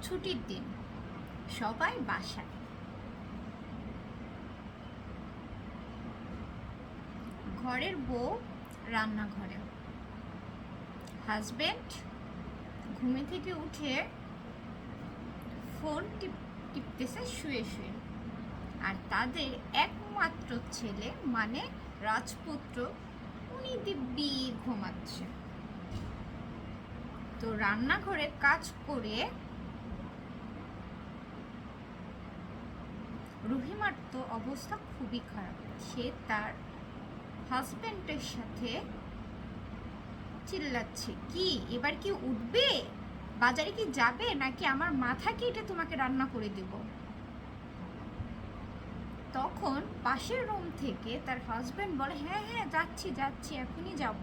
ছুটির দিন, সবাই বাসায়। ঘরের বউ রান্নাঘরে, হাজবেন্ড ঘুমে থেকে উঠে ফোন টিপতেছে শুয়ে শুয়ে। আর তাদের একমাত্র ছেলে মানে রাজপুত্র, উনি দিব্যি ঘুমাচ্ছে। তো রান্নাঘরের কাজ করে রহিমার তো অবস্থা খুবই খারাপ। সে তার হাজবেন্ডের সাথে চিল্লাচ্ছে, কি এবার কি উঠবে, বাজারে কি যাবে, নাকি আমার মাথা কেটে তোমাকে রান্না করে দেব। তখন পাশের রুম থেকে তার হাজবেন্ড বলে, হ্যাঁ হ্যাঁ যাচ্ছি যাচ্ছি, এখনই যাব।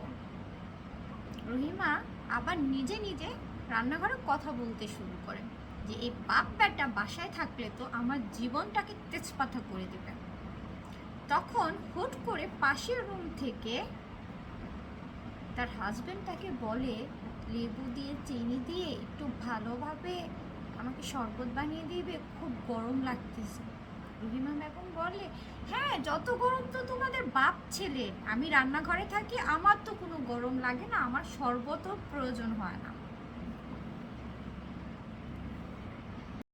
রহিমা আবার নিজে নিজে রান্নাঘরে কথা বলতে শুরু করে যে এই বাপ বেটা বাসায় থাকলে তো আমার জীবনটাকে তেজপাতা করে দেবে। তখন হুট করে পাশের রুম থেকে তার হাজবেন্ড তাকে বলে, লেবু দিয়ে চিনি দিয়ে একটু ভালোভাবে আমাকে শরবত বানিয়ে দিবে, খুব গরম লাগতেছে। রহিমা বেগম বলে, হ্যাঁ যত গরম তো তোমাদের বাপ ছেলে, আমি রান্নাঘরে থাকি, আমার তো কোনো গরম লাগে না, আমার শরবতও প্রয়োজন হয় না।